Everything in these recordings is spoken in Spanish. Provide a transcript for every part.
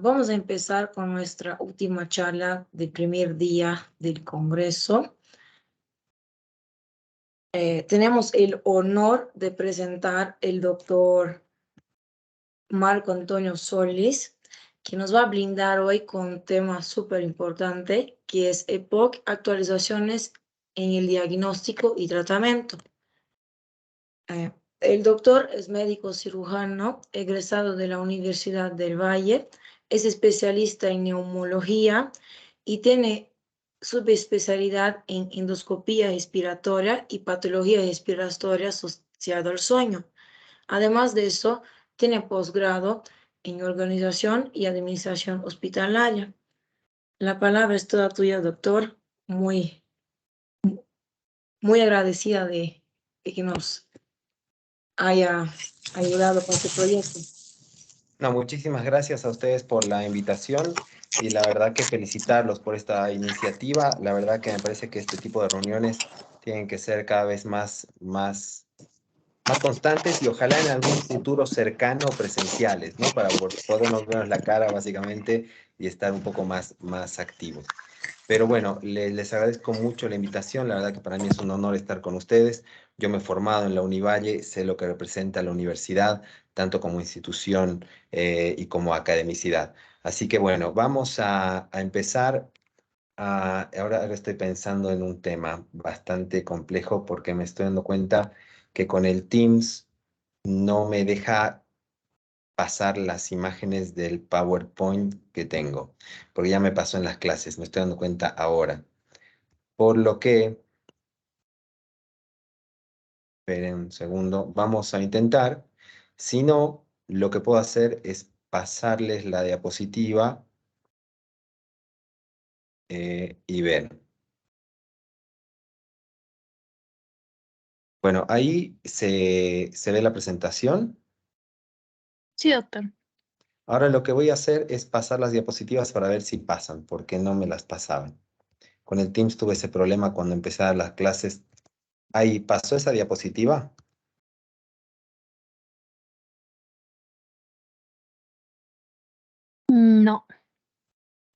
Vamos a empezar con nuestra última charla del primer día del Congreso. Tenemos el honor de presentar el doctor Marco Antonio Solís, que nos va a brindar hoy con un tema súper importante, que es EPOC, actualizaciones en el diagnóstico y tratamiento. El doctor es médico cirujano, egresado de la Universidad del Valle, es especialista en neumología y tiene subespecialidad en endoscopía respiratoria y patología respiratoria asociada al sueño. Además de eso, tiene posgrado en organización y administración hospitalaria. La palabra es toda tuya, doctor. Muy agradecida de que nos haya ayudado con este proyecto. No, muchísimas gracias a ustedes por la invitación y la verdad que felicitarlos por esta iniciativa. La verdad que me parece que este tipo de reuniones tienen que ser cada vez más constantes y ojalá en algún futuro cercano presenciales, ¿no? Para podernos ver la cara básicamente y estar un poco más activos. Pero bueno, les agradezco mucho la invitación, la verdad que para mí es un honor estar con ustedes. Yo me he formado en la Univalle, sé lo que representa la universidad, tanto como institución y como academicidad. Así que bueno, vamos a empezar. Ahora estoy pensando en un tema bastante complejo porque me estoy dando cuenta que con el Teams no me deja pasar las imágenes del PowerPoint que tengo, porque ya me pasó en las clases, me estoy dando cuenta ahora. Por lo que, esperen un segundo, vamos a intentar. Si no, lo que puedo hacer es pasarles la diapositiva y ver. Bueno, ahí se ve la presentación. Sí, doctor. Ahora lo que voy a hacer es pasar las diapositivas para ver si pasan, porque no me las pasaban. Con el Teams tuve ese problema cuando empecé a dar las clases. Ahí pasó esa diapositiva. No,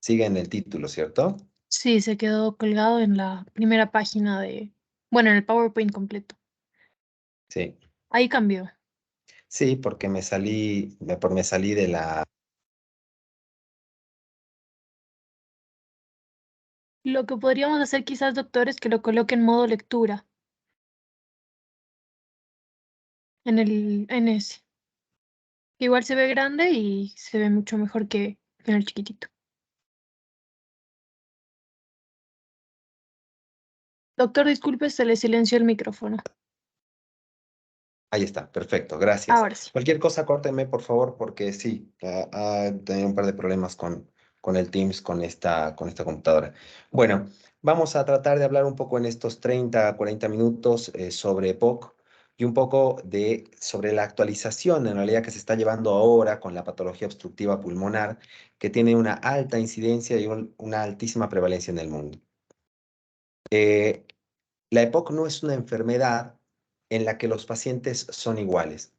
Sigue en el título, ¿cierto? sí, se quedó colgado en la primera página bueno, en el PowerPoint completo. Sí. Ahí cambió. Sí, porque me salí de la... Lo que podríamos hacer quizás, doctor, es que lo coloque en modo lectura, en ese. Igual se ve grande y se ve mucho mejor que en el chiquitito. Doctor, disculpe, se le silenció el micrófono. Ahí está, perfecto, gracias. Ahora sí. Cualquier cosa, córtenme, por favor, porque sí, tenía un par de problemas con el Teams, con esta computadora. Bueno, vamos a tratar de hablar un poco en estos 30, 40 minutos sobre EPOC y un poco sobre la actualización en realidad que se está llevando ahora con la patología obstructiva pulmonar, que tiene una alta incidencia y una altísima prevalencia en el mundo. La EPOC no es una enfermedad en la que los pacientes son iguales.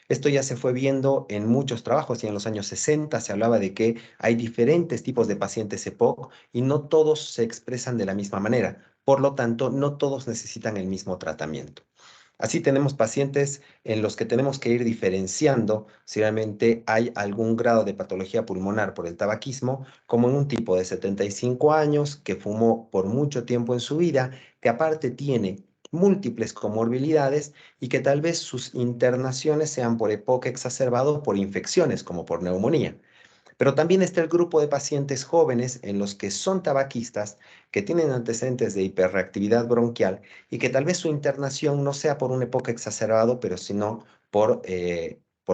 Esto ya se fue viendo en muchos trabajos y en los años 60 se hablaba de que hay diferentes tipos de pacientes EPOC y no todos se expresan de la misma manera. Por lo tanto, no todos necesitan el mismo tratamiento. Así tenemos pacientes en los que tenemos que ir diferenciando si realmente hay algún grado de patología pulmonar por el tabaquismo, como en un tipo de 75 años que fumó por mucho tiempo en su vida, que aparte tiene múltiples comorbilidades y que tal vez sus internaciones sean por EPOC exacerbado o por infecciones, como por neumonía. Pero también está el grupo de pacientes jóvenes en los que son tabaquistas, que tienen antecedentes de hiperreactividad bronquial y que tal vez su internación no sea por una época exacerbado, pero sino por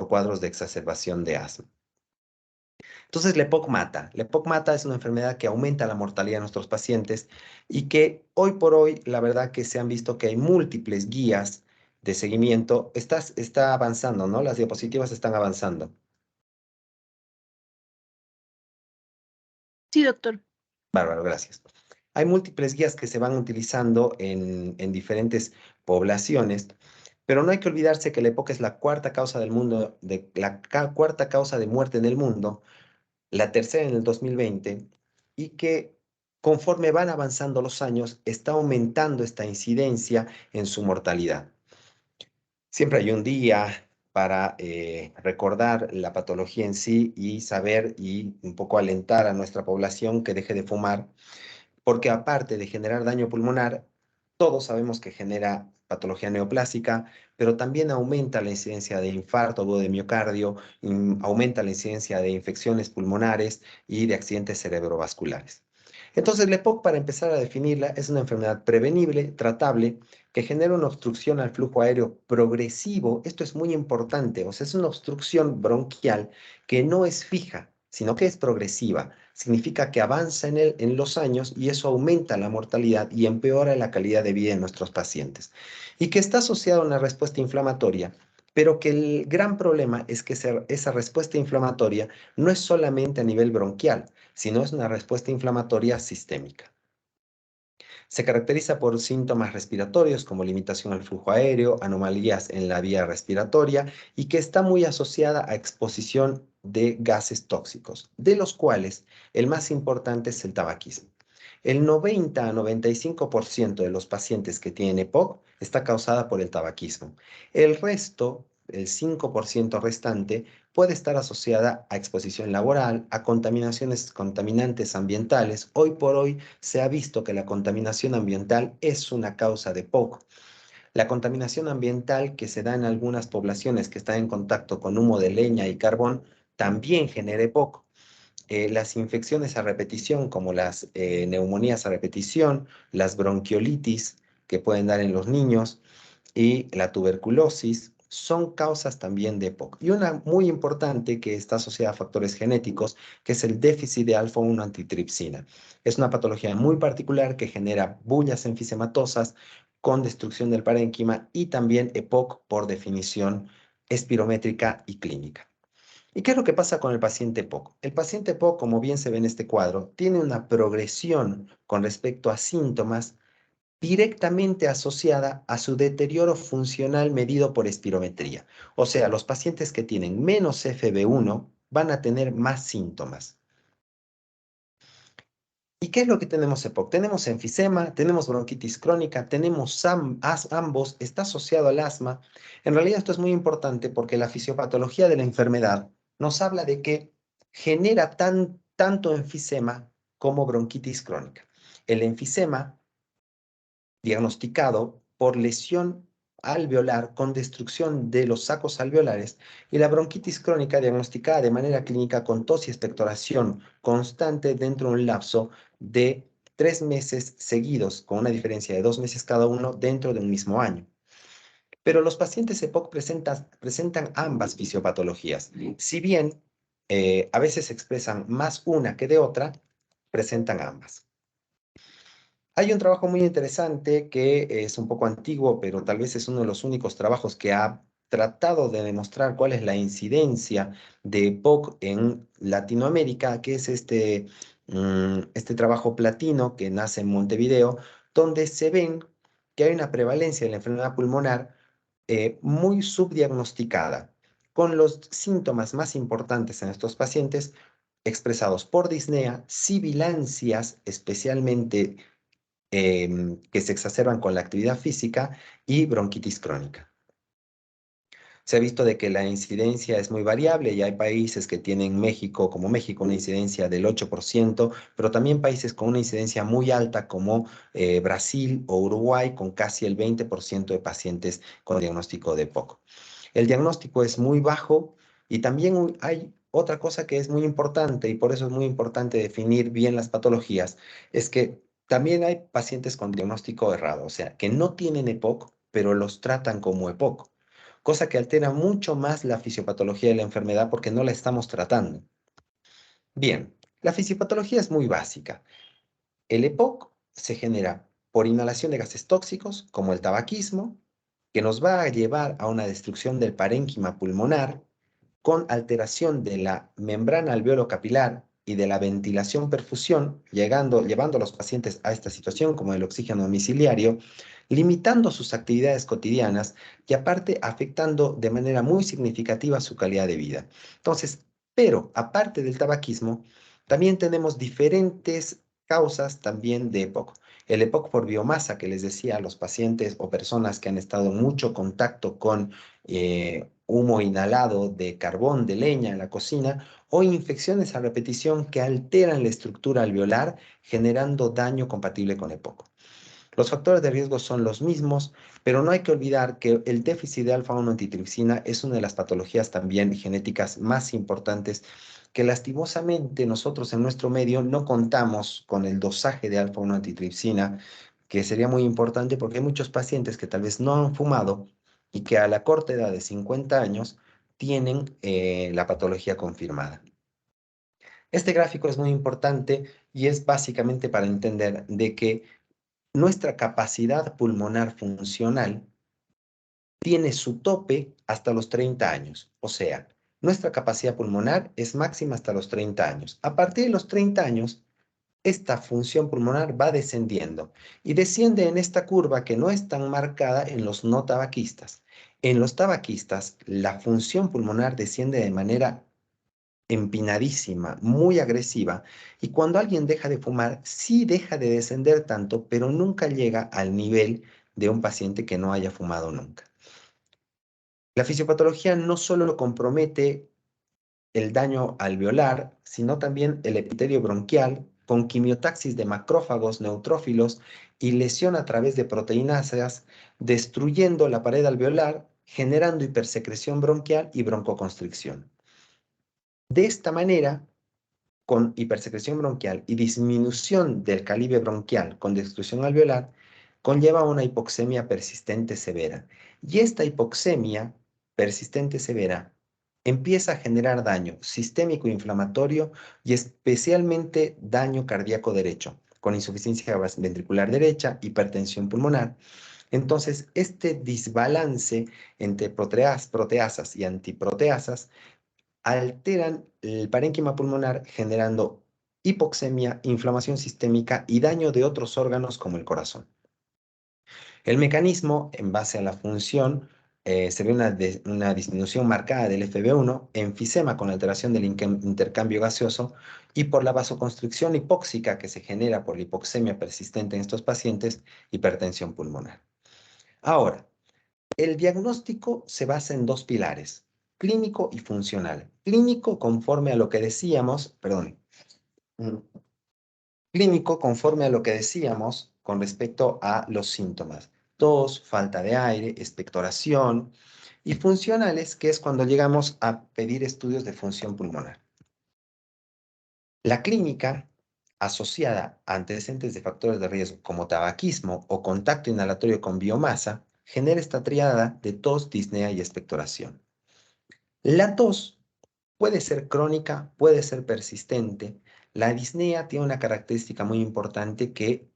cuadros de exacerbación de asma. Entonces, la EPOC mata. La EPOC mata es una enfermedad que aumenta la mortalidad de nuestros pacientes y que hoy por hoy, la verdad que se han visto que hay múltiples guías de seguimiento. Está avanzando, ¿no? Las diapositivas están avanzando. Sí, doctor. Bárbaro, gracias. Hay múltiples guías que se van utilizando en diferentes poblaciones, pero no hay que olvidarse que la EPOC es la cuarta causa del mundo, cuarta causa de muerte en el mundo, la tercera en el 2020, y que conforme van avanzando los años, está aumentando esta incidencia en su mortalidad. Siempre hay un día para recordar la patología en sí y saber y un poco alentar a nuestra población que deje de fumar, porque aparte de generar daño pulmonar, todos sabemos que genera patología neoplásica, pero también aumenta la incidencia de infarto agudo de miocardio, aumenta la incidencia de infecciones pulmonares y de accidentes cerebrovasculares. Entonces, la EPOC, para empezar a definirla, es una enfermedad prevenible, tratable, que genera una obstrucción al flujo aéreo progresivo. Esto es muy importante, o sea, es una obstrucción bronquial que no es fija, sino que es progresiva. Significa que avanza en los años y eso aumenta la mortalidad y empeora la calidad de vida de nuestros pacientes. Y que está asociado a una respuesta inflamatoria, pero que el gran problema es que esa respuesta inflamatoria no es solamente a nivel bronquial, sino es una respuesta inflamatoria sistémica. Se caracteriza por síntomas respiratorios como limitación al flujo aéreo, anomalías en la vía respiratoria y que está muy asociada a exposición de gases tóxicos, de los cuales el más importante es el tabaquismo. El 90 a 95% de los pacientes que tienen EPOC está causada por el tabaquismo. El resto, el 5% restante, puede estar asociada a exposición laboral, a contaminantes ambientales. Hoy por hoy se ha visto que la contaminación ambiental es una causa de EPOC. La contaminación ambiental que se da en algunas poblaciones que están en contacto con humo de leña y carbón también genera EPOC. Las infecciones a repetición, como las neumonías a repetición, las bronquiolitis que pueden dar en los niños y la tuberculosis, son causas también de EPOC. Y una muy importante que está asociada a factores genéticos, que es el déficit de alfa-1 antitripsina. Es una patología muy particular que genera bullas enfisematosas con destrucción del parénquima y también EPOC por definición espirométrica y clínica. ¿Y qué es lo que pasa con el paciente EPOC? El paciente EPOC, como bien se ve en este cuadro, tiene una progresión con respecto a síntomas directamente asociada a su deterioro funcional medido por espirometría. O sea, los pacientes que tienen menos FB1 van a tener más síntomas. ¿Y qué es lo que tenemos EPOC? Tenemos enfisema, tenemos bronquitis crónica, tenemos ambos, está asociado al asma. En realidad esto es muy importante porque la fisiopatología de la enfermedad nos habla de que genera tanto enfisema como bronquitis crónica. El enfisema diagnosticado por lesión alveolar con destrucción de los sacos alveolares y la bronquitis crónica diagnosticada de manera clínica con tos y expectoración constante dentro de un lapso de 3 meses seguidos, con una diferencia de 2 meses cada uno dentro de un mismo año. Pero los pacientes EPOC presentan ambas fisiopatologías. Si bien a veces expresan más una que de otra, presentan ambas. Hay un trabajo muy interesante que es un poco antiguo, pero tal vez es uno de los únicos trabajos que ha tratado de demostrar cuál es la incidencia de EPOC en Latinoamérica, que es este trabajo platino que nace en Montevideo, donde se ven que hay una prevalencia de la enfermedad pulmonar muy subdiagnosticada, con los síntomas más importantes en estos pacientes expresados por disnea, sibilancias, especialmente que se exacerban con la actividad física y bronquitis crónica. Se ha visto de que la incidencia es muy variable y hay países que tienen México, como México, una incidencia del 8%, pero también países con una incidencia muy alta como Brasil o Uruguay, con casi el 20% de pacientes con diagnóstico de EPOC. El diagnóstico es muy bajo y también hay otra cosa que es muy importante y por eso es muy importante definir bien las patologías, es que también hay pacientes con diagnóstico errado, o sea, que no tienen EPOC, pero los tratan como EPOC, cosa que altera mucho más la fisiopatología de la enfermedad porque no la estamos tratando. Bien, la fisiopatología es muy básica. El EPOC se genera por inhalación de gases tóxicos, como el tabaquismo, que nos va a llevar a una destrucción del parénquima pulmonar, con alteración de la membrana alveolo-capilar y de la ventilación-perfusión, llevando a los pacientes a esta situación como el oxígeno domiciliario, limitando sus actividades cotidianas y aparte afectando de manera muy significativa su calidad de vida. Entonces, Pero aparte del tabaquismo, también tenemos diferentes causas también de EPOC. El EPOC por biomasa, que les decía a los pacientes o personas que han estado en mucho contacto con humo inhalado de carbón, de leña en la cocina, o infecciones a repetición que alteran la estructura alveolar, generando daño compatible con EPOC. Los factores de riesgo son los mismos, pero no hay que olvidar que el déficit de alfa-1 antitripsina es una de las patologías también genéticas más importantes que lastimosamente nosotros en nuestro medio no contamos con el dosaje de alfa-1 antitripsina, que sería muy importante porque hay muchos pacientes que tal vez no han fumado y que a la corta edad de 50 años tienen la patología confirmada. Este gráfico es muy importante y es básicamente para entender de que nuestra capacidad pulmonar funcional tiene su tope hasta los 30 años. O sea, nuestra capacidad pulmonar es máxima hasta los 30 años. A partir de los 30 años, esta función pulmonar va descendiendo y desciende en esta curva que no es tan marcada en los no tabaquistas. En los tabaquistas, la función pulmonar desciende de manera empinadísima, muy agresiva, y cuando alguien deja de fumar, sí deja de descender tanto, pero nunca llega al nivel de un paciente que no haya fumado nunca. La fisiopatología no solo compromete el daño alveolar, sino también el epitelio bronquial, con quimiotaxis de macrófagos neutrófilos y lesión a través de proteínáceas, destruyendo la pared alveolar, generando hipersecreción bronquial y broncoconstricción. De esta manera, con hipersecreción bronquial y disminución del calibre bronquial con destrucción alveolar, conlleva una hipoxemia persistente severa. Y esta hipoxemia persistente severa empieza a generar daño sistémico inflamatorio y especialmente daño cardíaco derecho, con insuficiencia ventricular derecha, hipertensión pulmonar. Entonces, este desbalance entre proteasas y antiproteasas alteran el parénquima pulmonar generando hipoxemia, inflamación sistémica y daño de otros órganos como el corazón. El mecanismo, en base a la función, se ve una disminución marcada del FB1, enfisema con alteración del intercambio gaseoso y por la vasoconstricción hipóxica que se genera por la hipoxemia persistente en estos pacientes, hipertensión pulmonar. Ahora, el diagnóstico se basa en dos pilares, clínico y funcional. Clínico conforme a lo que decíamos, clínico conforme a lo que decíamos con respecto a los síntomas. Tos, falta de aire, expectoración, y funcionales, que es cuando llegamos a pedir estudios de función pulmonar. La clínica, asociada a antecedentes de factores de riesgo como tabaquismo o contacto inhalatorio con biomasa, genera esta triada de tos, disnea y expectoración. La tos puede ser crónica, puede ser persistente. La disnea tiene una característica muy importante que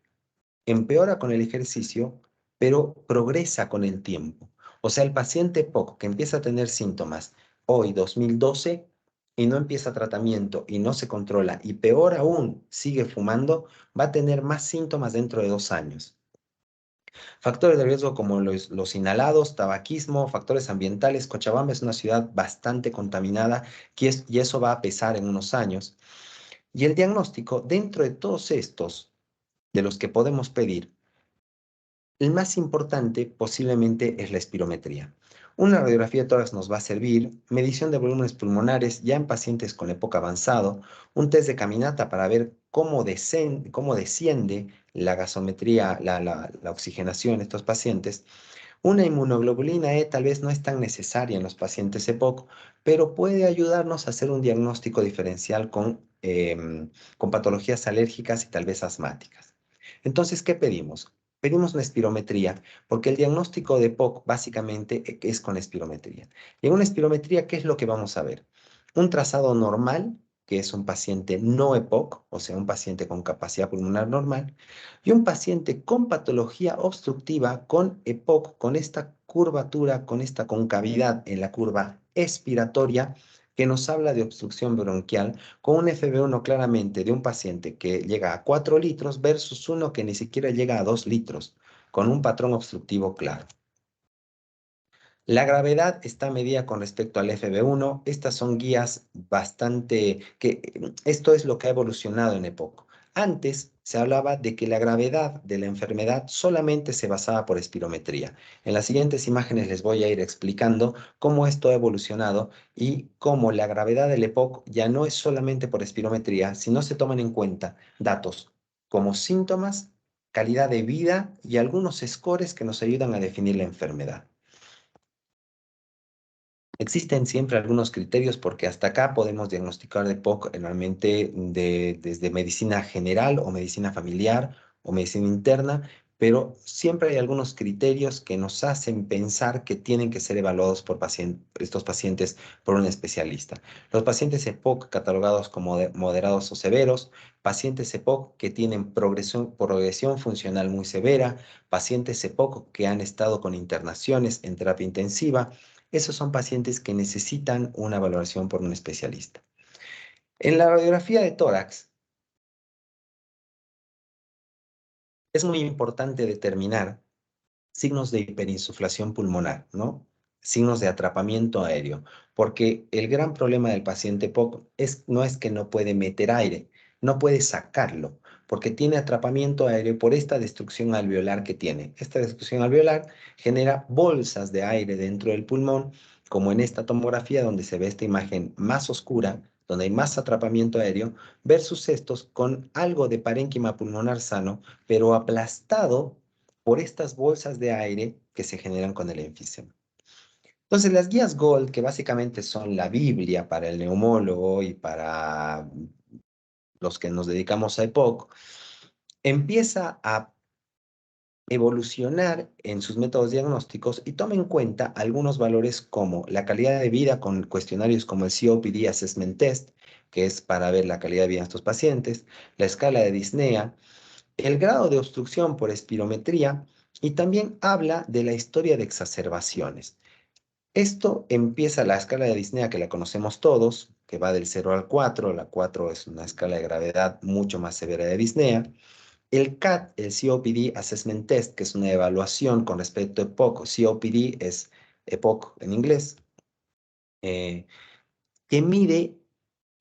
empeora con el ejercicio, pero progresa con el tiempo. O sea, el paciente POC que empieza a tener síntomas hoy, 2012, y no empieza tratamiento y no se controla, y peor aún, sigue fumando, va a tener más síntomas dentro de 2 años. Factores de riesgo como los inhalados, tabaquismo, factores ambientales. Cochabamba es una ciudad bastante contaminada y eso va a pesar en unos años. Y el diagnóstico, dentro de todos estos, de los que podemos pedir, el más importante posiblemente es la espirometría. Una radiografía de tórax nos va a servir, medición de volúmenes pulmonares ya en pacientes con época avanzado, un test de caminata para ver cómo desciende la gasometría, la oxigenación en estos pacientes. Una inmunoglobulina E tal vez no es tan necesaria en los pacientes EPOC, pero puede ayudarnos a hacer un diagnóstico diferencial con patologías alérgicas y tal vez asmáticas. Entonces, ¿qué pedimos? Pedimos una espirometría, porque el diagnóstico de EPOC básicamente es con espirometría. Y en una espirometría, ¿qué es lo que vamos a ver? Un trazado normal, que es un paciente no EPOC, o sea, un paciente con capacidad pulmonar normal, y un paciente con patología obstructiva, con EPOC, con esta curvatura, con esta concavidad en la curva expiratoria, que nos habla de obstrucción bronquial, con un FB1 claramente de un paciente que llega a 4 litros versus uno que ni siquiera llega a 2 litros, con un patrón obstructivo claro. La gravedad está medida con respecto al FB1. Estas son guías esto es lo que ha evolucionado en EPOC. Antes se hablaba de que la gravedad de la enfermedad solamente se basaba por espirometría. En las siguientes imágenes les voy a ir explicando cómo esto ha evolucionado y cómo la gravedad del EPOC ya no es solamente por espirometría, sino se toman en cuenta datos como síntomas, calidad de vida y algunos scores que nos ayudan a definir la enfermedad. Existen siempre algunos criterios porque hasta acá podemos diagnosticar de POC normalmente desde medicina general o medicina familiar o medicina interna, pero siempre hay algunos criterios que nos hacen pensar que tienen que ser evaluados por estos pacientes por un especialista. Los pacientes EPOC catalogados como moderados o severos, pacientes EPOC que tienen progresión funcional muy severa, pacientes EPOC que han estado con internaciones en terapia intensiva. Esos son pacientes que necesitan una valoración por un especialista. En la radiografía de tórax es muy importante determinar signos de hiperinsuflación pulmonar, ¿no? Signos de atrapamiento aéreo, porque el gran problema del paciente POC no es que no puede meter aire, no puede sacarlo, porque tiene atrapamiento aéreo por esta destrucción alveolar que tiene. Esta destrucción alveolar genera bolsas de aire dentro del pulmón, como en esta tomografía donde se ve esta imagen más oscura, donde hay más atrapamiento aéreo, versus estos con algo de parénquima pulmonar sano, pero aplastado por estas bolsas de aire que se generan con el enfisema. Entonces, las guías GOLD, que básicamente son la Biblia para el neumólogo y para los que nos dedicamos a EPOC, empieza a evolucionar en sus métodos diagnósticos y toma en cuenta algunos valores como la calidad de vida con cuestionarios como el COPD Assessment Test, que es para ver la calidad de vida de estos pacientes, la escala de disnea, el grado de obstrucción por espirometría y también habla de la historia de exacerbaciones. Esto empieza la escala de disnea que la conocemos todos, que va del 0 al 4. La 4 es una escala de gravedad mucho más severa de disnea. El CAT, el COPD Assessment Test, que es una evaluación con respecto a EPOC. COPD es EPOC en inglés, que mide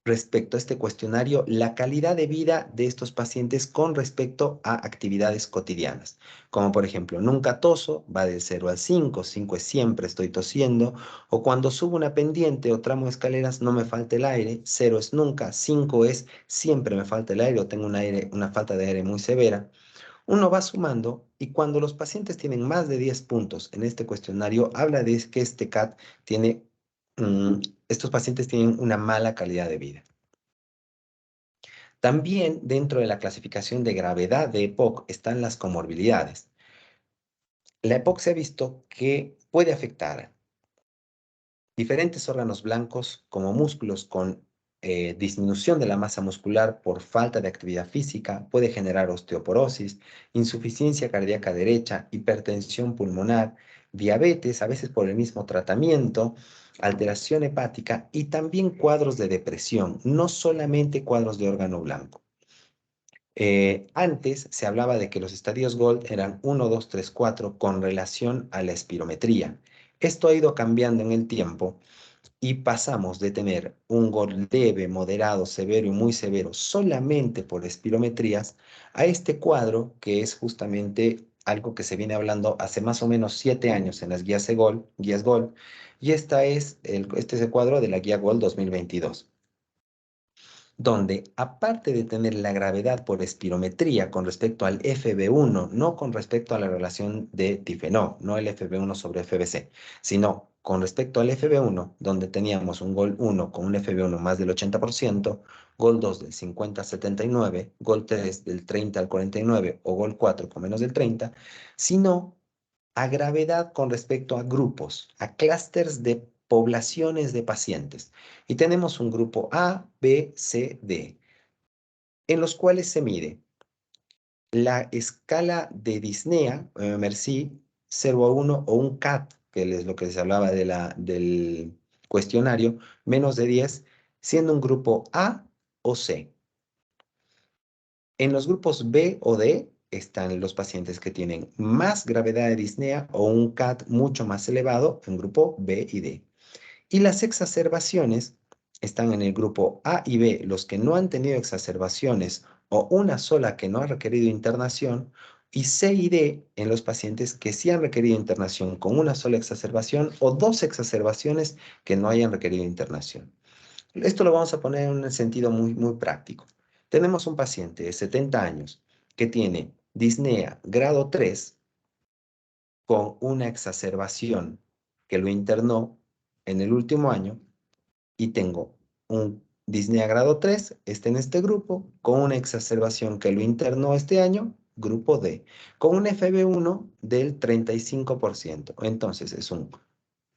respecto a este cuestionario la calidad de vida de estos pacientes con respecto a actividades cotidianas, como por ejemplo, nunca toso, va del 0 al 5, 5 es siempre estoy tosiendo, o cuando subo una pendiente o tramo de escaleras no me falta el aire, 0 es nunca, 5 es siempre me falta el aire o tengo una falta de aire muy severa. Uno va sumando y cuando los pacientes tienen más de 10 puntos en este cuestionario, habla de que este CAT tiene, estos pacientes tienen una mala calidad de vida. También dentro de la clasificación de gravedad de EPOC están las comorbilidades. La EPOC se ha visto que puede afectar diferentes órganos blancos como músculos con disminución de la masa muscular por falta de actividad física, puede generar osteoporosis, insuficiencia cardíaca derecha, hipertensión pulmonar, diabetes, a veces por el mismo tratamiento, alteración hepática y también cuadros de depresión, no solamente cuadros de órgano blanco. Antes se hablaba de que los estadios GOLD eran 1, 2, 3, 4 con relación a la espirometría. Esto ha ido cambiando en el tiempo y pasamos de tener un GOLD leve, moderado, severo y muy severo solamente por espirometrías a este cuadro que es justamente algo que se viene hablando hace más o menos 7 años en las guías GOLD, y este es el cuadro de la guía GOLD 2022. Donde aparte de tener la gravedad por espirometría con respecto al FB1, no con respecto a la relación de difenó, no el FB1 sobre FBC, sino con respecto al FB1, donde teníamos un GOL 1 con un FB1 más del 80%, GOL 2 del 50 al 79, GOL 3 del 30 al 49 o GOL 4 con menos del 30, sino a gravedad con respecto a grupos, a clústeres de poblaciones de pacientes. Y tenemos un grupo A, B, C, D, en los cuales se mide la escala de disnea, Mercy, 0 a 1, o un CAT, que es lo que les hablaba del cuestionario, menos de 10, siendo un grupo A o C. En los grupos B o D están los pacientes que tienen más gravedad de disnea o un CAT mucho más elevado en grupo B y D. Y las exacerbaciones están en el grupo A y B, los que no han tenido exacerbaciones o una sola que no ha requerido internación, y C y D en los pacientes que sí han requerido internación con una sola exacerbación o dos exacerbaciones que no hayan requerido internación. Esto lo vamos a poner en un sentido muy práctico. Tenemos un paciente de 70 años que tiene disnea grado 3 con una exacerbación que lo internó en el último año, y tengo un disnea grado 3, está en este grupo, con una exacerbación que lo internó este año, grupo D, con un FB1 del 35%. Entonces es un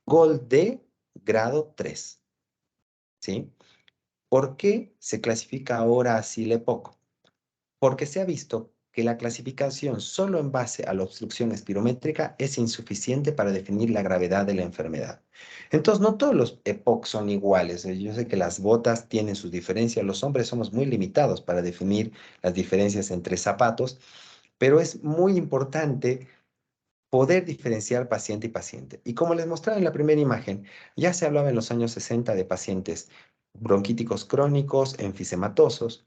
GOLD D grado 3, ¿sí? ¿Por qué se clasifica ahora así la EPOC? Porque se ha visto que la clasificación solo en base a la obstrucción espirométrica es insuficiente para definir la gravedad de la enfermedad. Entonces, no todos los EPOC son iguales. Yo sé que las botas tienen sus diferencias, los hombres somos muy limitados para definir las diferencias entre zapatos, pero es muy importante poder diferenciar paciente y paciente. Y como les mostraba en la primera imagen, ya se hablaba en los años 60 de pacientes bronquíticos crónicos, enfisematosos,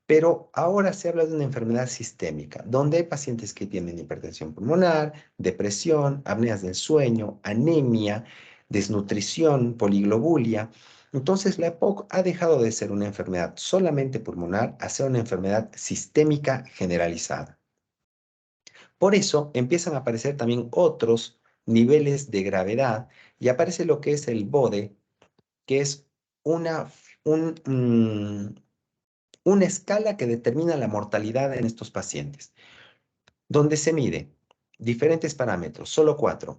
pero ahora se habla de una enfermedad sistémica, donde hay pacientes que tienen hipertensión pulmonar, depresión, apneas del sueño, anemia, desnutrición, poliglobulia. Entonces, la EPOC ha dejado de ser una enfermedad solamente pulmonar a ser una enfermedad sistémica generalizada. Por eso empiezan a aparecer también otros niveles de gravedad y aparece lo que es el BODE, que es una, una escala que determina la mortalidad en estos pacientes, donde se mide diferentes parámetros, solo 4.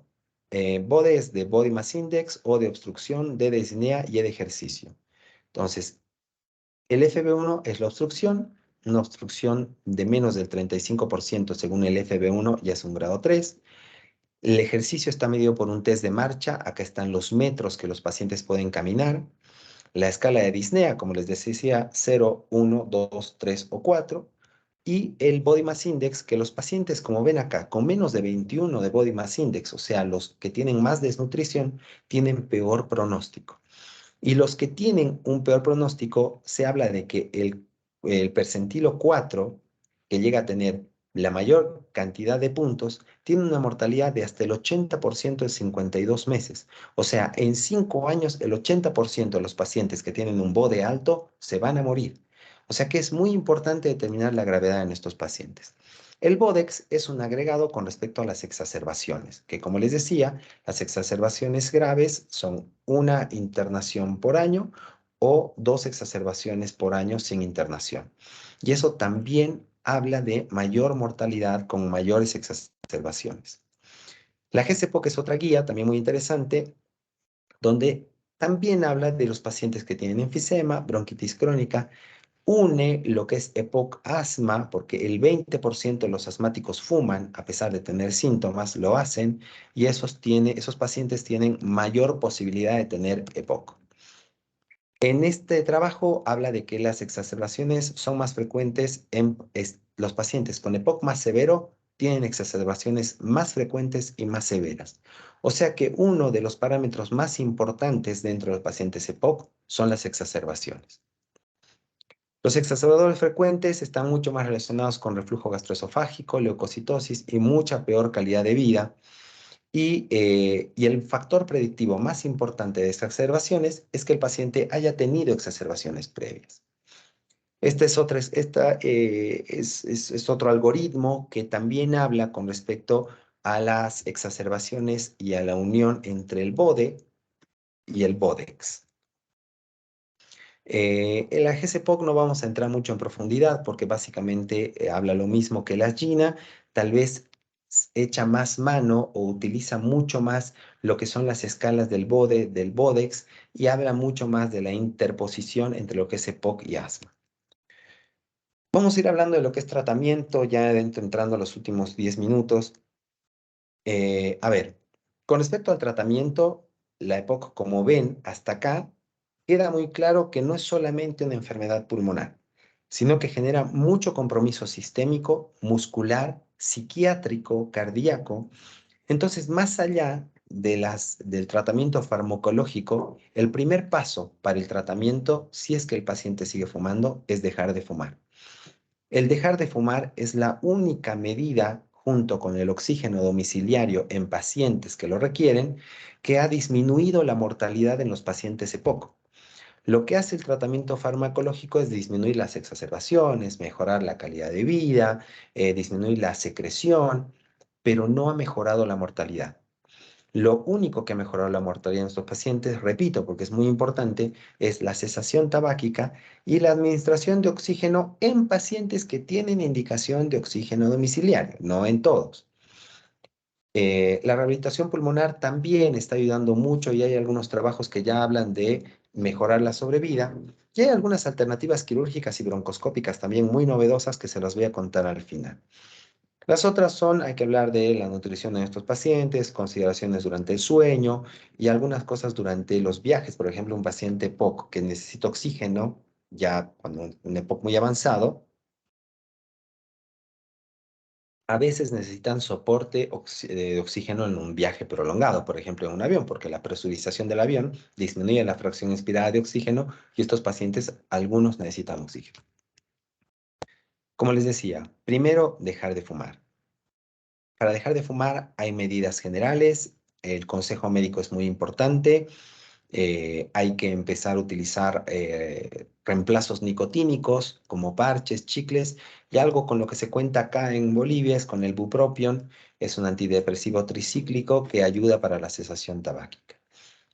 BODE es de Body Mass Index, O de obstrucción, D de disnea y E de ejercicio. Entonces, el FB1 es la obstrucción, una obstrucción de menos del 35% según el FB1 ya es un grado 3. El ejercicio está medido por un test de marcha, acá están los metros que los pacientes pueden caminar. La escala de disnea, como les decía, 0, 1, 2, 3 o 4. Y el Body Mass Index, que los pacientes, como ven acá, con menos de 21 de Body Mass Index, o sea, los que tienen más desnutrición, tienen peor pronóstico. Y los que tienen un peor pronóstico, se habla de que el percentilo 4, que llega a tener la mayor cantidad de puntos, tiene una mortalidad de hasta el 80% en 52 meses. O sea, en 5 años, el 80% de los pacientes que tienen un BODE alto se van a morir. O sea que es muy importante determinar la gravedad en estos pacientes. El BODEX es un agregado con respecto a las exacerbaciones, que como les decía, las exacerbaciones graves son una internación por año o 2 exacerbaciones por año sin internación. Y eso también habla de mayor mortalidad con mayores exacerbaciones. La GCPOC es otra guía también muy interesante, donde también habla de los pacientes que tienen enfisema, bronquitis crónica, une lo que es EPOC asma, porque el 20% de los asmáticos fuman, a pesar de tener síntomas, lo hacen, y esos pacientes tienen mayor posibilidad de tener EPOC. En este trabajo habla de que las exacerbaciones son más frecuentes en los pacientes con EPOC más severo, tienen exacerbaciones más frecuentes y más severas. O sea que uno de los parámetros más importantes dentro de los pacientes EPOC son las exacerbaciones. Los exacerbadores frecuentes están mucho más relacionados con reflujo gastroesofágico, leucocitosis y mucha peor calidad de vida. Y el factor predictivo más importante de exacerbaciones es que el paciente haya tenido exacerbaciones previas. Este es otro algoritmo que también habla con respecto a las exacerbaciones y a la unión entre el BODE y el BODEX. En la GCPOC no vamos a entrar mucho en profundidad porque básicamente habla lo mismo que la GINA, tal vez echa más mano o utiliza mucho más lo que son las escalas del BODE, del BODEX, y habla mucho más de la interposición entre lo que es EPOC y asma. Vamos a ir hablando de lo que es tratamiento, ya entrando a los últimos 10 minutos. A ver, con respecto al tratamiento, la EPOC, como ven hasta acá, queda muy claro que no es solamente una enfermedad pulmonar. sino que genera mucho compromiso sistémico, muscular, psiquiátrico, cardíaco. Entonces, más allá del tratamiento farmacológico, el primer paso para el tratamiento, si es que el paciente sigue fumando, es dejar de fumar. El dejar de fumar es la única medida, junto con el oxígeno domiciliario en pacientes que lo requieren, que ha disminuido la mortalidad en los pacientes EPOC. Lo que hace el tratamiento farmacológico es disminuir las exacerbaciones, mejorar la calidad de vida, disminuir la secreción, pero no ha mejorado la mortalidad. Lo único que ha mejorado la mortalidad en estos pacientes, repito, porque es muy importante, es la cesación tabáquica y la administración de oxígeno en pacientes que tienen indicación de oxígeno domiciliario, no en todos. La rehabilitación pulmonar también está ayudando mucho y hay algunos trabajos que ya hablan de mejorar la sobrevida. Y hay algunas alternativas quirúrgicas y broncoscópicas también muy novedosas que se las voy a contar al final. Las otras son, hay que hablar de la nutrición en estos pacientes, consideraciones durante el sueño y algunas cosas durante los viajes. Por ejemplo, un paciente POC que necesita oxígeno, ya cuando un EPOC muy avanzado, a veces necesitan soporte de oxígeno en un viaje prolongado, por ejemplo, en un avión, porque la presurización del avión disminuye la fracción inspirada de oxígeno y estos pacientes, algunos necesitan oxígeno. Como les decía, primero, dejar de fumar. Para dejar de fumar hay medidas generales, el consejo médico es muy importante, hay que empezar a utilizar reemplazos nicotínicos como parches, chicles, y algo con lo que se cuenta acá en Bolivia es con el bupropión, es un antidepresivo tricíclico que ayuda para la cesación tabáquica.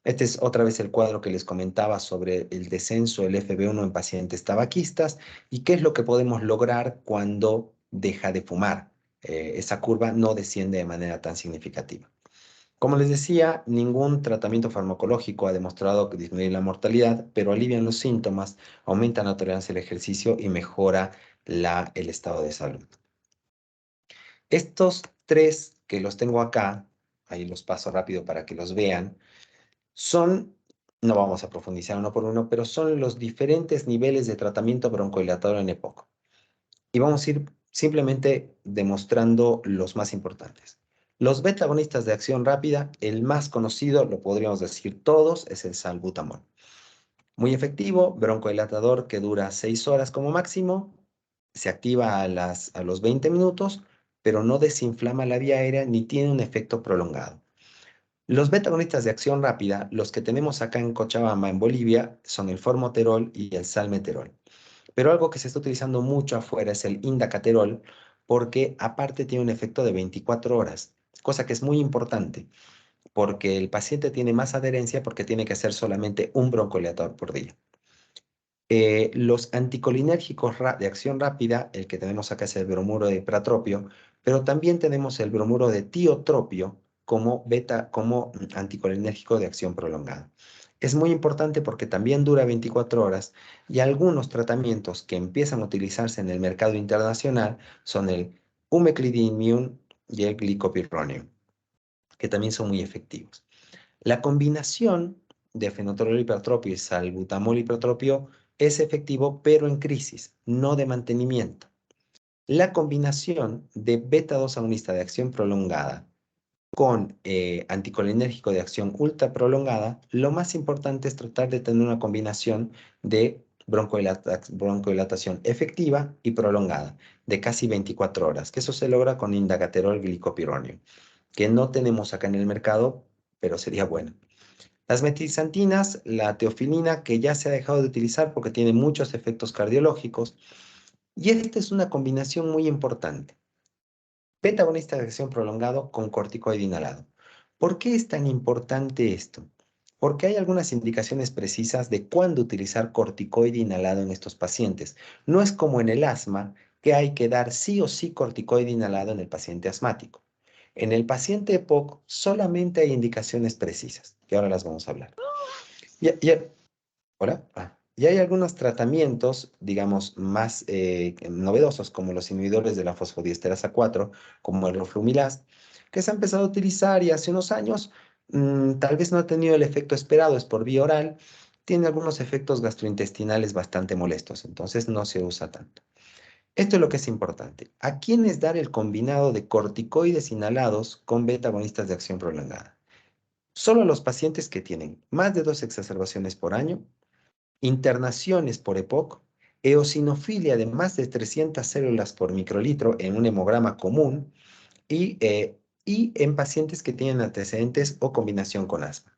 Este es otra vez el cuadro que les comentaba sobre el descenso del FB1 en pacientes tabaquistas y qué es lo que podemos lograr cuando deja de fumar. Esa curva no desciende de manera tan significativa. Como les decía, ningún tratamiento farmacológico ha demostrado que disminuye la mortalidad, pero alivian los síntomas, aumentan la tolerancia al ejercicio y mejora el estado de salud. Estos tres que los tengo acá, ahí los paso rápido para que los vean, son, no vamos a profundizar uno por uno, pero son los diferentes niveles de tratamiento broncodilatador en EPOC. Y vamos a ir simplemente demostrando los más importantes. Los beta agonistas de acción rápida, el más conocido, lo podríamos decir todos, es el salbutamol. Muy efectivo, broncodilatador que dura 6 horas como máximo, se activa a los 20 minutos, pero no desinflama la vía aérea ni tiene un efecto prolongado. Los beta-agonistas de acción rápida, los que tenemos acá en Cochabamba, en Bolivia, son el formoterol y el salmeterol. Pero algo que se está utilizando mucho afuera es el indacaterol, porque aparte tiene un efecto de 24 horas, cosa que es muy importante, porque el paciente tiene más adherencia porque tiene que hacer solamente un broncodilatador por día. Los anticolinérgicos de acción rápida, el que tenemos acá es el bromuro de pratropio, pero también tenemos el bromuro de tiotropio como anticolinérgico de acción prolongada. Es muy importante porque también dura 24 horas y algunos tratamientos que empiezan a utilizarse en el mercado internacional son el umeclidinium y el glicopirronium, que también son muy efectivos. La combinación de fenoterol hipertropio y salbutamol hipertropio es efectivo, pero en crisis, no de mantenimiento. La combinación de beta-2 agonista de acción prolongada con anticolinérgico de acción ultra prolongada, lo más importante es tratar de tener una combinación de broncodilatación efectiva y prolongada de casi 24 horas, que eso se logra con indagaterol glicopirronium, que no tenemos acá en el mercado, pero sería bueno. Las metilxantinas, la teofilina, que ya se ha dejado de utilizar porque tiene muchos efectos cardiológicos, y esta es una combinación muy importante. Beta-agonista de acción prolongado con corticoide inhalado. ¿Por qué es tan importante esto? Porque hay algunas indicaciones precisas de cuándo utilizar corticoide inhalado en estos pacientes. No es como en el asma, que hay que dar sí o sí corticoide inhalado en el paciente asmático. En el paciente EPOC solamente hay indicaciones precisas, que ahora las vamos a hablar. ¿Hola? Y hay algunos tratamientos, digamos, más novedosos, como los inhibidores de la fosfodiesterasa 4, como el roflumilast, que se ha empezado a utilizar y hace unos años tal vez no ha tenido el efecto esperado, es por vía oral, tiene algunos efectos gastrointestinales bastante molestos, entonces no se usa tanto. Esto es lo que es importante. ¿A quiénes dar el combinado de corticoides inhalados con beta-agonistas de acción prolongada? Solo a los pacientes que tienen más de 2 exacerbaciones por año, internaciones por EPOC, eosinofilia de más de 300 células por microlitro en un hemograma común y en pacientes que tienen antecedentes o combinación con asma.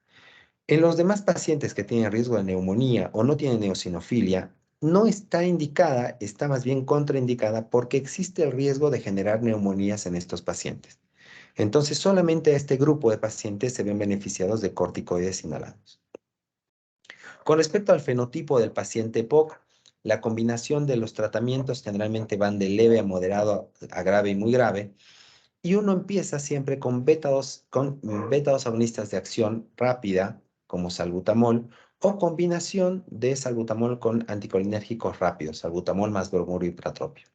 En los demás pacientes que tienen riesgo de neumonía o no tienen eosinofilia, no está indicada, está más bien contraindicada porque existe el riesgo de generar neumonías en estos pacientes. Entonces, solamente a este grupo de pacientes se ven beneficiados de corticoides inhalados. Con respecto al fenotipo del paciente EPOC, la combinación de los tratamientos generalmente van de leve a moderado a grave y muy grave, y uno empieza siempre con beta-2 agonistas de acción rápida, como salbutamol, o combinación de salbutamol con anticolinérgicos rápidos, salbutamol más bromuro y pratropio.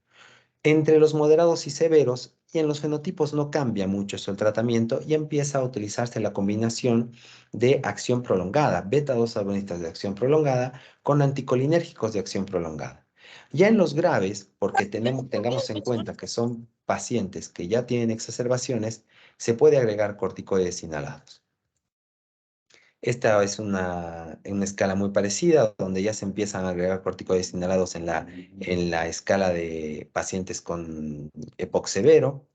Entre los moderados y severos, y en los fenotipos no cambia mucho eso el tratamiento, y empieza a utilizarse la combinación de acción prolongada, beta-2 agonistas de acción prolongada con anticolinérgicos de acción prolongada. Ya en los graves, porque tengamos en cuenta que son pacientes que ya tienen exacerbaciones, se puede agregar corticoides inhalados. Esta es una escala muy parecida, donde ya se empiezan a agregar corticoides inhalados en la escala de pacientes con EPOC severo.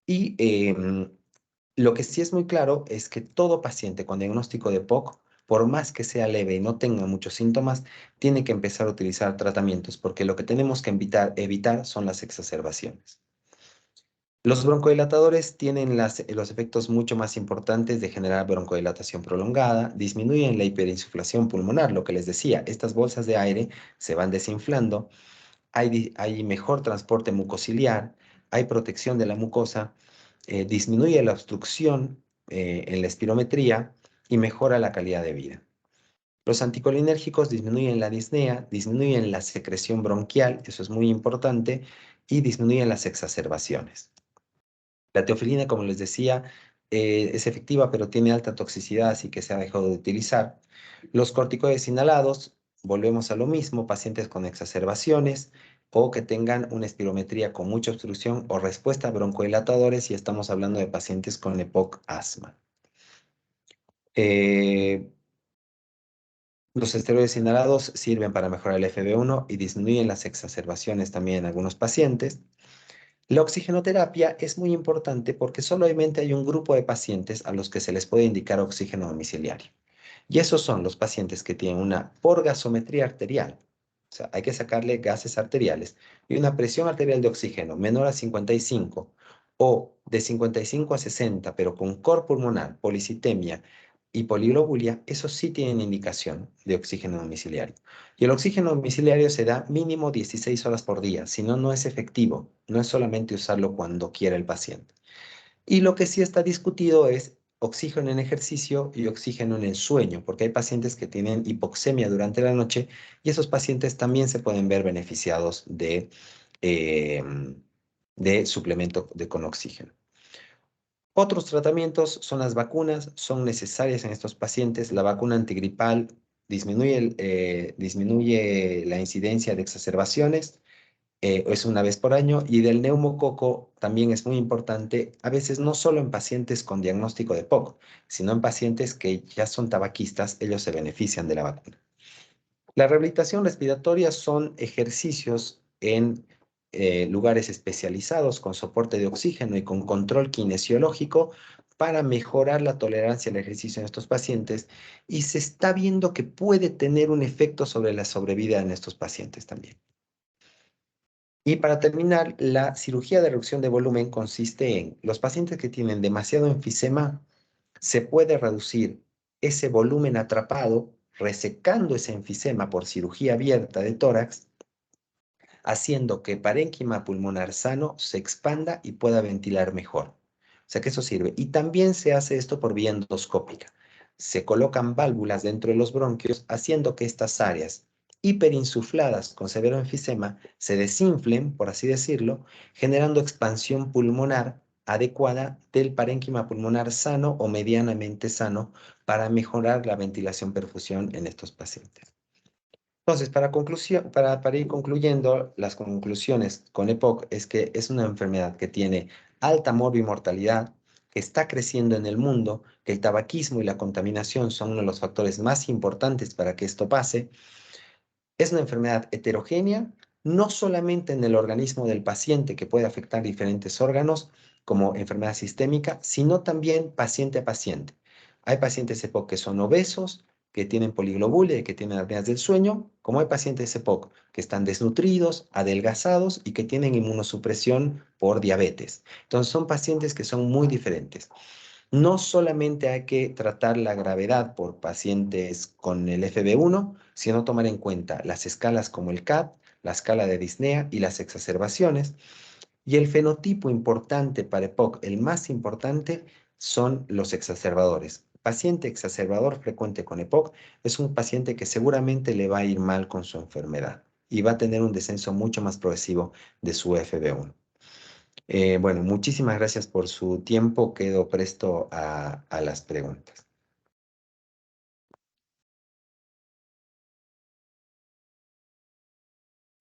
Y lo que sí es muy claro es que todo paciente con diagnóstico de EPOC, por más que sea leve y no tenga muchos síntomas, tiene que empezar a utilizar tratamientos, porque lo que tenemos que evitar son las exacerbaciones. Los broncodilatadores tienen los efectos mucho más importantes de generar broncodilatación prolongada, disminuyen la hiperinsuflación pulmonar, lo que les decía, estas bolsas de aire se van desinflando, hay mejor transporte mucociliar, hay protección de la mucosa, disminuye la obstrucción en la espirometría y mejora la calidad de vida. Los anticolinérgicos disminuyen la disnea, disminuyen la secreción bronquial, eso es muy importante, y disminuyen las exacerbaciones. La teofilina, como les decía, es efectiva, pero tiene alta toxicidad, así que se ha dejado de utilizar. Los corticoides inhalados, volvemos a lo mismo, pacientes con exacerbaciones o que tengan una espirometría con mucha obstrucción o respuesta a broncodilatadores, y estamos hablando de pacientes con EPOC asma. Los esteroides inhalados sirven para mejorar el FeV1 y disminuyen las exacerbaciones también en algunos pacientes. La oxigenoterapia es muy importante porque solamente hay un grupo de pacientes a los que se les puede indicar oxígeno domiciliario. Y esos son los pacientes que tienen una porgasometría arterial, o sea, hay que sacarle gases arteriales, y una presión arterial de oxígeno menor a 55 o de 55 a 60, pero con cor pulmonar, policitemia y poliglobulia, esos sí tienen indicación de oxígeno domiciliario. Y el oxígeno domiciliario se da mínimo 16 horas por día, si no, no es efectivo, no es solamente usarlo cuando quiera el paciente. Y lo que sí está discutido es oxígeno en ejercicio y oxígeno en el sueño, porque hay pacientes que tienen hipoxemia durante la noche y esos pacientes también se pueden ver beneficiados eh, de suplemento con oxígeno. Otros tratamientos son las vacunas, son necesarias en estos pacientes. La vacuna antigripal disminuye la incidencia de exacerbaciones, es una vez por año, y del neumococo también es muy importante, a veces no solo en pacientes con diagnóstico de EPOC, sino en pacientes que ya son tabaquistas, ellos se benefician de la vacuna. La rehabilitación respiratoria son ejercicios en lugares especializados con soporte de oxígeno y con control kinesiológico para mejorar la tolerancia al ejercicio en estos pacientes, y se está viendo que puede tener un efecto sobre la sobrevida en estos pacientes también. Y para terminar, la cirugía de reducción de volumen consiste en los pacientes que tienen demasiado enfisema, se puede reducir ese volumen atrapado resecando ese enfisema por cirugía abierta de tórax, haciendo que parénquima pulmonar sano se expanda y pueda ventilar mejor. O sea que eso sirve. Y también se hace esto por vía endoscópica. Se colocan válvulas dentro de los bronquios, haciendo que estas áreas hiperinsufladas con severo enfisema se desinflen, por así decirlo, generando expansión pulmonar adecuada del parénquima pulmonar sano o medianamente sano para mejorar la ventilación perfusión en estos pacientes. Entonces, para ir concluyendo, las conclusiones con EPOC es que es una enfermedad que tiene alta morbimortalidad, que está creciendo en el mundo, que el tabaquismo y la contaminación son uno de los factores más importantes para que esto pase. Es una enfermedad heterogénea, no solamente en el organismo del paciente, que puede afectar diferentes órganos, como enfermedad sistémica, sino también paciente a paciente. Hay pacientes EPOC que son obesos, que tienen poliglobulia y que tienen apneas del sueño, como hay pacientes EPOC que están desnutridos, adelgazados y que tienen inmunosupresión por diabetes. Entonces son pacientes que son muy diferentes. No solamente hay que tratar la gravedad por pacientes con el FB1, sino tomar en cuenta las escalas como el CAT, la escala de disnea y las exacerbaciones. Y el fenotipo importante para EPOC, el más importante, son los exacerbadores. Paciente exacerbador frecuente con EPOC es un paciente que seguramente le va a ir mal con su enfermedad y va a tener un descenso mucho más progresivo de su FB1. Bueno, muchísimas gracias por su tiempo. Quedo presto a las preguntas.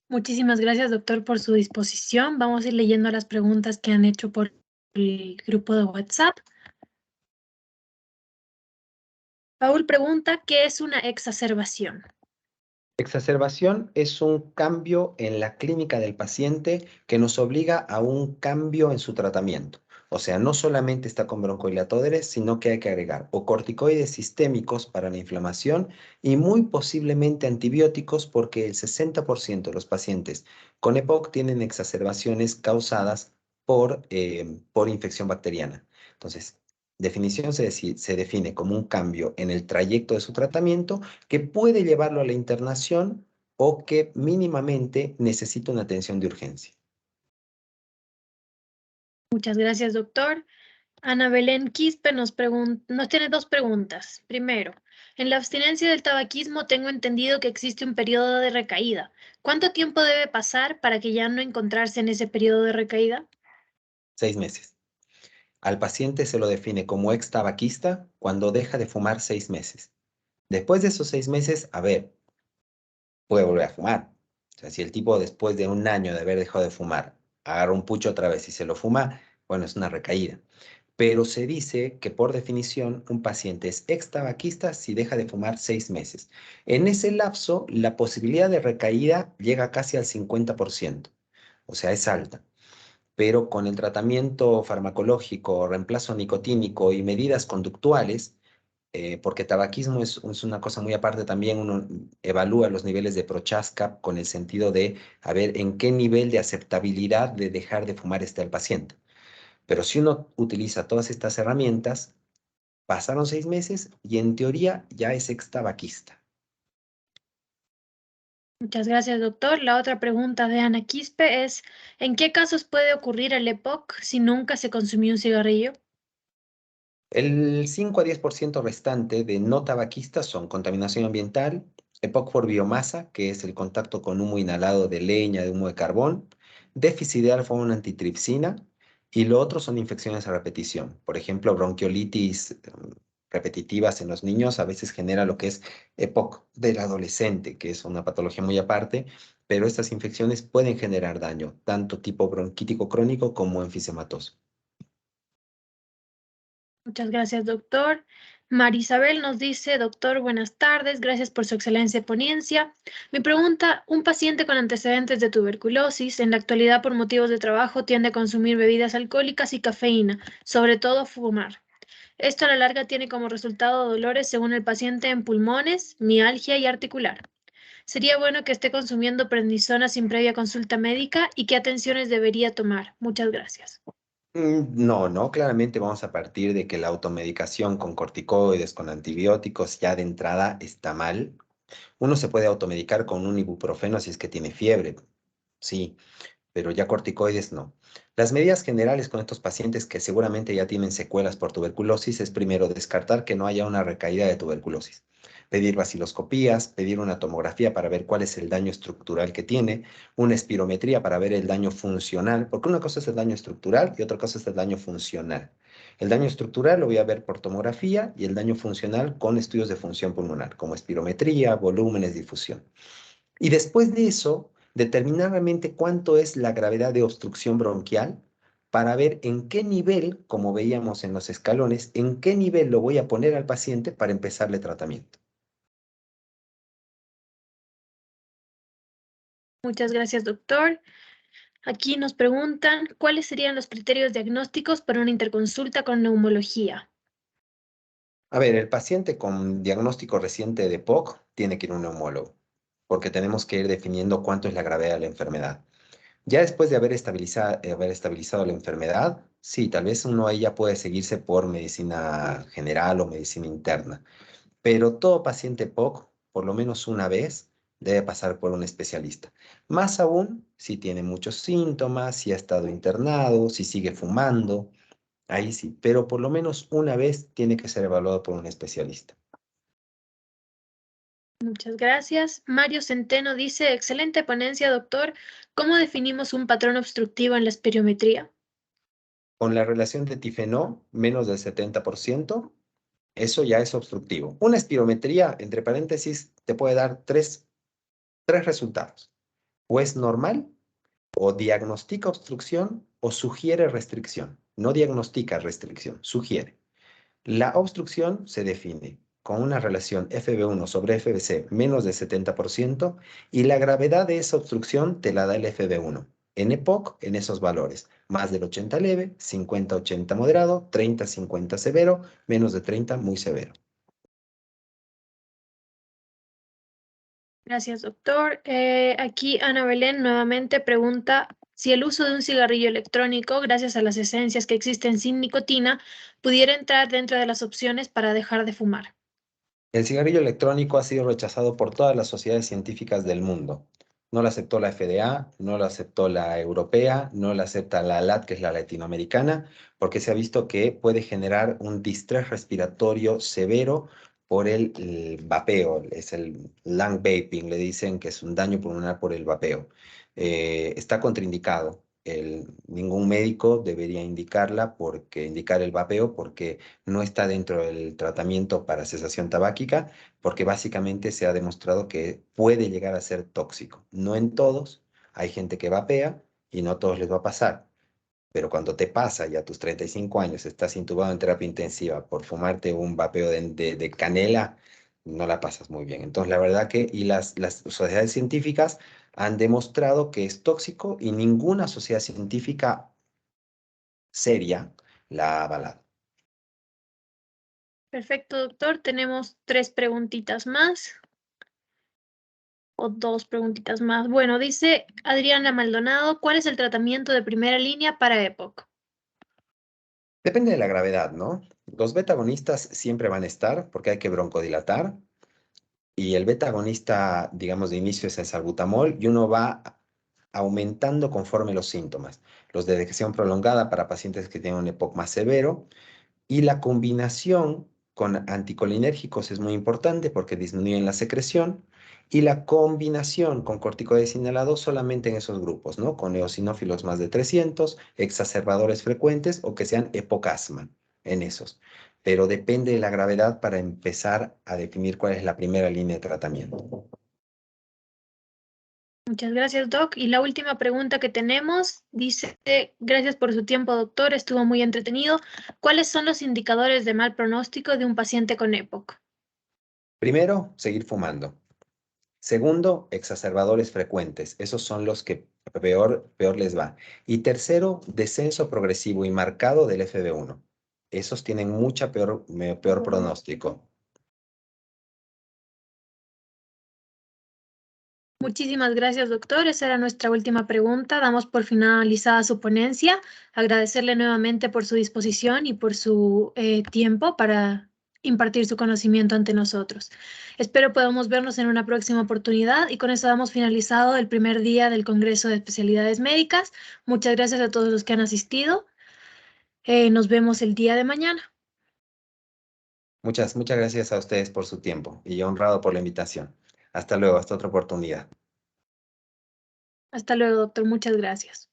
Muchísimas gracias, doctor, por su disposición. Vamos a ir leyendo las preguntas que han hecho por el grupo de WhatsApp. Paul pregunta, ¿qué es una exacerbación? Exacerbación es un cambio en la clínica del paciente que nos obliga a un cambio en su tratamiento. O sea, no solamente está con broncohilatadores, sino que hay que agregar o corticoides sistémicos para la inflamación y muy posiblemente antibióticos, porque el 60% de los pacientes con EPOC tienen exacerbaciones causadas por infección bacteriana. Entonces, definición se define como un cambio en el trayecto de su tratamiento que puede llevarlo a la internación o que mínimamente necesita una atención de urgencia. Muchas gracias, doctor. Ana Belén Quispe nos tiene dos preguntas. Primero, en la abstinencia del tabaquismo tengo entendido que existe un periodo de recaída. ¿Cuánto tiempo debe pasar para que ya no encontrarse en ese periodo de recaída? 6 meses. Al paciente se lo define como ex tabaquista cuando deja de fumar 6 meses. Después de esos 6 meses, a ver, puede volver a fumar. O sea, si el tipo después de un año de haber dejado de fumar agarra un pucho otra vez y se lo fuma, bueno, es una recaída. Pero se dice que por definición un paciente es ex tabaquista si deja de fumar 6 meses. En ese lapso, la posibilidad de recaída llega casi al 50%, o sea, es alta. Pero con el tratamiento farmacológico, reemplazo nicotínico y medidas conductuales, porque tabaquismo es una cosa muy aparte también, uno evalúa los niveles de Prochaska con el sentido de a ver en qué nivel de aceptabilidad de dejar de fumar está el paciente. Pero si uno utiliza todas estas herramientas, pasaron 6 meses y en teoría ya es ex tabaquista. Muchas gracias, doctor. La otra pregunta de Ana Quispe es, ¿en qué casos puede ocurrir el EPOC si nunca se consumió un cigarrillo? El 5 a 10% restante de no tabaquistas son contaminación ambiental, EPOC por biomasa, que es el contacto con humo inhalado de leña, de humo de carbón, déficit de alfa-1 antitripsina, y lo otro son infecciones a repetición. Por ejemplo, bronquiolitis repetitivas en los niños a veces genera lo que es EPOC del adolescente, que es una patología muy aparte, pero estas infecciones pueden generar daño, tanto tipo bronquítico crónico como enfisematoso. Muchas gracias, doctor. Marisabel nos dice, doctor, buenas tardes, gracias por su excelente ponencia. Mi pregunta, un paciente con antecedentes de tuberculosis, en la actualidad por motivos de trabajo tiende a consumir bebidas alcohólicas y cafeína, sobre todo fumar. Esto a la larga tiene como resultado dolores según el paciente en pulmones, mialgia y articular. Sería bueno que esté consumiendo prednisona sin previa consulta médica y qué atenciones debería tomar. Muchas gracias. No, no, claramente vamos a partir de que la automedicación con corticoides, con antibióticos, ya de entrada está mal. Uno se puede automedicar con un ibuprofeno si es que tiene fiebre, sí, pero ya corticoides no. Las medidas generales con estos pacientes que seguramente ya tienen secuelas por tuberculosis es primero descartar que no haya una recaída de tuberculosis. pedir vaciloscopías, pedir una tomografía para ver cuál es el daño estructural que tiene, una espirometría para ver el daño funcional, porque una cosa es el daño estructural y otra cosa es el daño funcional. El daño estructural lo voy a ver por tomografía y el daño funcional con estudios de función pulmonar, como espirometría, volúmenes, difusión. Y después de eso, determinar realmente cuánto es la gravedad de obstrucción bronquial para ver en qué nivel, como veíamos en los escalones, en qué nivel lo voy a poner al paciente para empezarle tratamiento. Muchas gracias, doctor. Aquí nos preguntan, ¿cuáles serían los criterios diagnósticos para una interconsulta con neumología? A ver, el paciente con diagnóstico reciente de POC tiene que ir a un neumólogo, porque tenemos que ir definiendo cuánto es la gravedad de la enfermedad. Ya después de haber estabilizado la enfermedad, sí, tal vez uno ahí ya puede seguirse por medicina general o medicina interna. Pero todo paciente POC, por lo menos una vez, debe pasar por un especialista. Más aún si tiene muchos síntomas, si ha estado internado, si sigue fumando, ahí sí, pero por lo menos una vez tiene que ser evaluado por un especialista. Muchas gracias. Mario Centeno dice, excelente ponencia, doctor. ¿Cómo definimos un patrón obstructivo en la espirometría? Con la relación de tifenó, menos del 70%, eso ya es obstructivo. Una espirometría, entre paréntesis, te puede dar tres resultados. O es normal, o diagnostica obstrucción, o sugiere restricción. No diagnostica restricción, sugiere. La obstrucción se define con una relación FB1 sobre FBC menos de 70% y la gravedad de esa obstrucción te la da el FB1. En EPOC, en esos valores, más del 80 leve, 50-80 moderado, 30-50 severo, menos de 30 muy severo. Gracias, doctor. Aquí Ana Belén nuevamente pregunta si el uso de un cigarrillo electrónico, gracias a las esencias que existen sin nicotina, pudiera entrar dentro de las opciones para dejar de fumar. El cigarrillo electrónico ha sido rechazado por todas las sociedades científicas del mundo. No lo aceptó la FDA, no lo aceptó la europea, no lo acepta la LAT, que es la latinoamericana, porque se ha visto que puede generar un distrés respiratorio severo por el vapeo. Es el lung vaping, le dicen que es un daño pulmonar por el vapeo. Está contraindicado. Ningún médico debería indicar el vapeo porque no está dentro del tratamiento para cesación tabáquica, porque básicamente se ha demostrado que puede llegar a ser tóxico. No en todos, hay gente que vapea y no a todos les va a pasar. Pero cuando te pasa y a tus 35 años estás intubado en terapia intensiva por fumarte un vapeo de canela, no la pasas muy bien. Entonces, la verdad que, y las sociedades científicas han demostrado que es tóxico y ninguna sociedad científica seria la ha avalado. Perfecto, doctor. Tenemos 3 preguntitas más. O 2 preguntitas más. Bueno, dice Adriana Maldonado, ¿cuál es el tratamiento de primera línea para EPOC? Depende de la gravedad, ¿no? Los beta agonistas siempre van a estar porque hay que broncodilatar y el beta agonista, digamos, de inicio es el salbutamol y uno va aumentando conforme los síntomas. Los de depresión prolongada para pacientes que tienen un EPOC más severo y la combinación con anticolinérgicos es muy importante porque disminuyen la secreción y la combinación con corticoides inhalados solamente en esos grupos, ¿no? Con eosinófilos más de 300, exacerbadores frecuentes o que sean epocasma en esos. Pero depende de la gravedad para empezar a definir cuál es la primera línea de tratamiento. Muchas gracias, Doc. Y la última pregunta que tenemos dice, gracias por su tiempo, doctor, estuvo muy entretenido. ¿Cuáles son los indicadores de mal pronóstico de un paciente con EPOC? Primero, seguir fumando. Segundo, exacerbadores frecuentes. Esos son los que peor les va. Y tercero, descenso progresivo y marcado del FB1. Esos tienen mucha peor pronóstico. Muchísimas gracias, doctor. Esa era nuestra última pregunta. Damos por finalizada su ponencia. Agradecerle nuevamente por su disposición y por su tiempo para impartir su conocimiento ante nosotros. Espero podamos vernos en una próxima oportunidad y con eso damos finalizado el primer día del Congreso de Especialidades Médicas. Muchas gracias a todos los que han asistido. Nos vemos el día de mañana. Muchas gracias a ustedes por su tiempo y honrado por la invitación. Hasta luego, hasta otra oportunidad. Hasta luego, doctor. Muchas gracias.